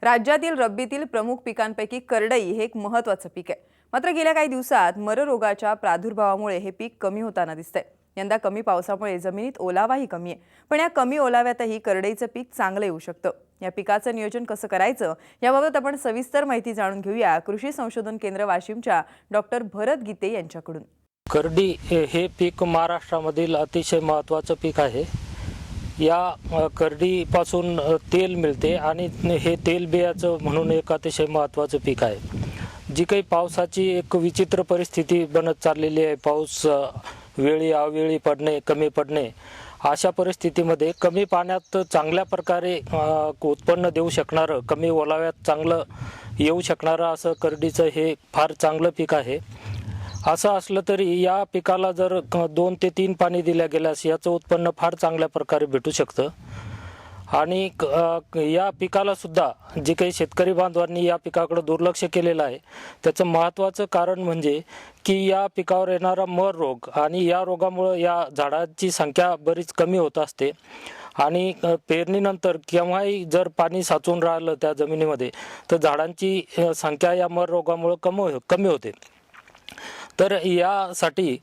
राज्यातील रब्बीतील प्रमुख पिकांपैकी करडई हे एक महत्त्वाचं पीक आहे। मात्र गेल्या काही दिवसात मर रोगाच्या प्रादुर्भावामुळे हे पीक कमी होताना दिसतंय। यंदा कमी पावसामुळे जमिनीत ओलावाही कमी आहे, पण या कमी ओलाव्यातही करडईचं पीक चांगलं येऊ शकतं। या पिकाचं नियोजन कसं करायचं याबाबत आपण सविस्तर माहिती जाणून घेऊया कृषी संशोधन केंद्र वाशिमच्या डॉक्टर भरत गीते यांच्याकडून। करडी हे पीक महाराष्ट्रामधील अतिशय महत्त्वाचं पीक आहे। या करडीपासून तेल मिळते आणि हे तेलबियाचं म्हणून एक अतिशय महत्त्वाचं पीक आहे। जी काही पावसाची एक विचित्र परिस्थिती बनत चाललेली आहे, पाऊस वेळी अवेळी पडणे, कमी पडणे, अशा परिस्थितीमध्ये कमी पाण्यात चांगल्या प्रकारे उत्पन्न देऊ शकणारं, कमी ओलाव्यात चांगलं येऊ शकणारं असं करडीचं हे फार चांगलं पीक आहे। असं असलं तरी या पिकाला जर 2 ते 3 पाणी दिल्या गेल्यास याचं उत्पन्न फार चांगल्या प्रकारे भेटू शकतं। आणि या पिकाला सुद्धा जे काही शेतकरी बांधवांनी या पिकाकडे दुर्लक्ष केलेलं आहे, त्याचं महत्त्वाचं कारण म्हणजे की या पिकावर येणारा मर रोग, आणि या रोगामुळे या झाडांची संख्या बरीच कमी होत असते। आणि पेरणीनंतर केव्हाही जर पाणी साचून राहिलं त्या जमिनीमध्ये तर झाडांची संख्या या मर रोगामुळे कमी होते। तर यासाठी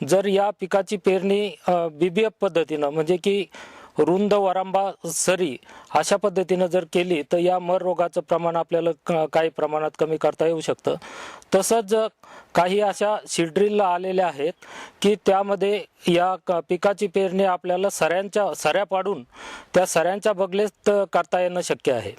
जर या पिकाची पेरणी बीबीएफ पद्धतीनं म्हणजे की रुंद वरांबा सरी अशा पद्धतीनं जर केली तर या मर रोगाचं प्रमाण आपल्याला काही प्रमाणात कमी करता येऊ शकतं। तसंच काही अशा सीड्रिल आलेल्या आहेत की त्यामध्ये या पिकाची पेरणी आपल्याला सऱ्या पाडून त्या सऱ्यांच्या बगलेत करता येणं शक्य आहे।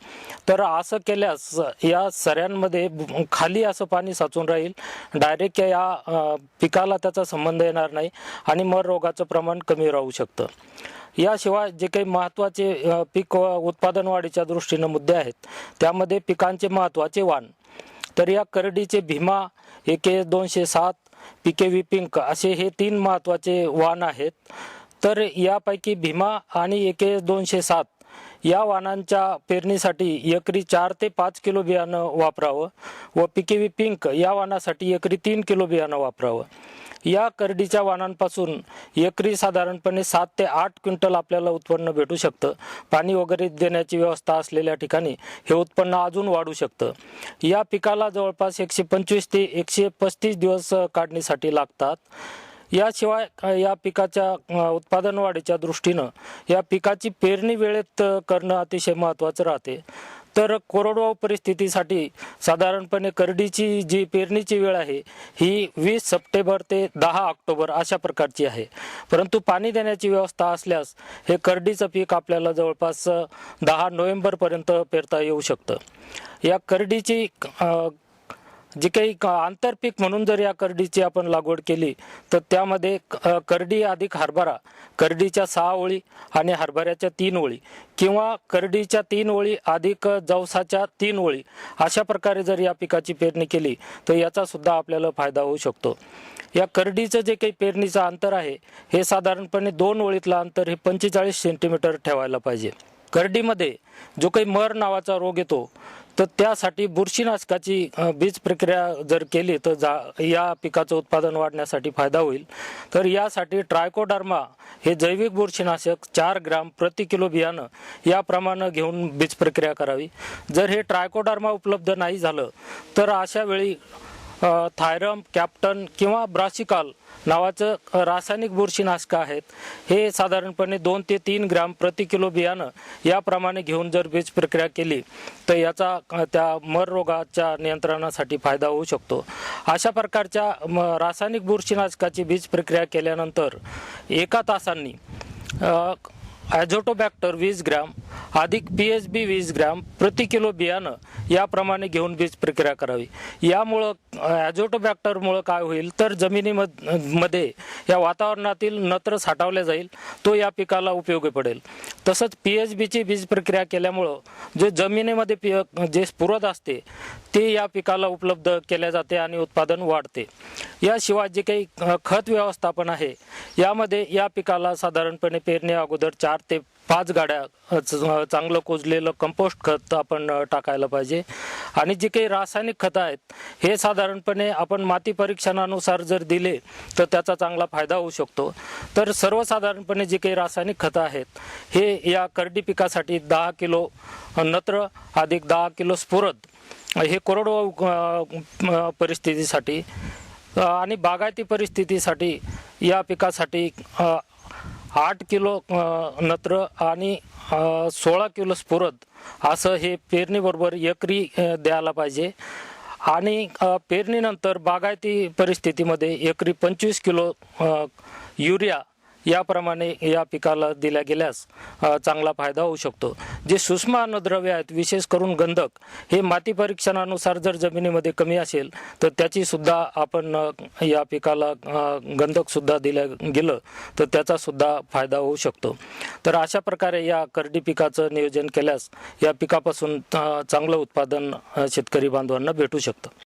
तर असं केल्यास या सऱ्यांमध्ये खाली असं पाणी साचून राहील, डायरेक्ट या पिकाला त्याचा संबंध येणार नाही आणि मर रोगाचं प्रमाण कमी राहू शकतं। याशिवाय जे काही महत्त्वाचे पीक उत्पादन वाढीच्या दृष्टीने मुद्दे आहेत, त्यामध्ये पिकांचे महत्त्वाचे वाण। तर या करडीचे भीमा, एके 207, PKV पिंक असे हे 3 महत्त्वाचे वाण आहेत। तर यापैकी भीमा आणि एके 207 या वाणांच्या पेरणीसाठी एकरी 4 ते 5 किलो बियाणं वापरावं व PKV पिंक या वाणासाठी एकरी 3 किलो बियाणं वापरावं। या करडीच्या वाणांपासून एकरी साधारणपणे 7 ते 8 क्विंटल आपल्याला उत्पन्न भेटू शकतं। पाणी वगैरे देण्याची व्यवस्था असलेल्या ठिकाणी हे उत्पन्न अजून वाढू शकतं। या पिकाला जवळपास 125 ते 135 दिवस काढणीसाठी लागतात। याशिवाय या पिकाच्या उत्पादन वाढीच्या दृष्टीनं या पिकाची पेरणी वेळेत करणं अतिशय महत्त्वाचं राहते। तर कोरडवाहू परिस्थितीसाठी साधारणपणे करडीची जी पेरणीची वेळ आहे ही 20 सप्टेंबर ते 10 ऑक्टोबर अशा प्रकारची आहे। परंतु पाणी देण्याची व्यवस्था असल्यास हे करडीचं पीक आपल्याला जवळपास 10 नोव्हेंबरपर्यंत पेरता येऊ शकतं। या करडीची जी काही आंतरपीक म्हणून जर या करडीची आपण लागवड केली तर त्यामध्ये करडी अधिक हरभरा, करडीच्या 6 ओळी आणि हरभऱ्याच्या 3 ओळी, किंवा करडीच्या 3 ओळी अधिक जवसाच्या 3 ओळी अशा प्रकारे जर या पिकाची पेरणी केली तर याचा सुद्धा आपल्याला फायदा होऊ शकतो। या करडीचं जे काही पेरणीचं अंतर आहे हे साधारणपणे 2 ओळीतलं अंतर हे 45 सेंटीमीटर ठेवायला पाहिजे। करडीमध्ये जो काही मर नावाचा रोग येतो तर त्यासाठी बुरशीनाशकाची बीज प्रक्रिया जर केली तर या पिकाचं उत्पादन वाढण्यासाठी फायदा होईल। तर यासाठी ट्रायकोडर्मा हे जैविक बुरशीनाशक 4 ग्राम प्रति किलो बियाणं याप्रमाणे घेऊन बीज प्रक्रिया करावी। जर हे ट्रायकोडर्मा उपलब्ध नाही झालं तर अशा वेळी थायरम, कॅप्टन किंवा ब्रासिकॉल नावाचं रासायनिक बुरशीनाशक आहेत, हे साधारणपणे 2 ते 3 ग्राम प्रति किलो बियाणं याप्रमाणे घेऊन जर बीज प्रक्रिया केली तर याचा त्या मर रोगाच्या नियंत्रणासाठी फायदा होऊ शकतो। अशा प्रकारच्या रासायनिक बुरशीनाशकाची बीज प्रक्रिया केल्यानंतर 1 तासांनी ॲझोटोबॅक्टर 20 ग्राम अधिक PSB 20 ग्राम प्रति किलो बियाणं याप्रमाणे घेऊन बीज प्रक्रिया करावी। यामुळं ॲझोटोबॅक्टरमुळं काय होईल तर जमिनीमध्ये या वातावरणातील नत्र साठवले जाईल, तो या पिकाला उपयोगी पडेल। तसंच PSBची बीज प्रक्रिया केल्यामुळं जे जमिनीमध्ये जे स्फुरद असते ते या पिकाला उपलब्ध केल्या जाते आणि उत्पादन वाढते। याशिवाय जे काही खत व्यवस्थापन आहे यामध्ये या पिकाला साधारणपणे पेरणी अगोदर 4 ते 5 गाड्या चांगलं कुजलेलं कंपोस्ट खत आपण टाकायला पाहिजे. आणि जे काही रासायनिक खतं आहेत हे साधारणपणे आपण माती परीक्षणानुसार जर दिले तर त्याचा चांगला फायदा होऊ शकतो. तर सर्वसाधारणपणे जे काही रासायनिक खतं आहेत हे या करडी पिकासाठी 10 किलो नत्र अधिक 10 किलो स्फुरद हे कोरडवाहू परिस्थितीसाठी आणि बागायती परिस्थितीसाठी या पिकासाठी 8 किलो नत्र आणि 16 किलो स्फुरद असं हे पेरणीबरोबर एकरी द्यायला पाहिजे. आणि पेरणीनंतर बागायती परिस्थितीमध्ये एकरी 25 किलो युरिया याप्रमाणे या पिकाला दिल्या गेल्यास चांगला फायदा होऊ शकतो. जे सूक्ष्म अन्नद्रव्य आहेत विशेष करून गंधक हे माती परीक्षणानुसार जर जमिनीमध्ये कमी असेल तर त्याची सुद्धा आपण या पिकाला गंधक सुद्धा दिलं गेलं तर त्याचा सुद्धा फायदा होऊ शकतो. तर अशा प्रकारे या करडी पिकाचं नियोजन केल्यास या पिकापासून चांगलं उत्पादन शेतकरी बांधवांना भेटू शकतं.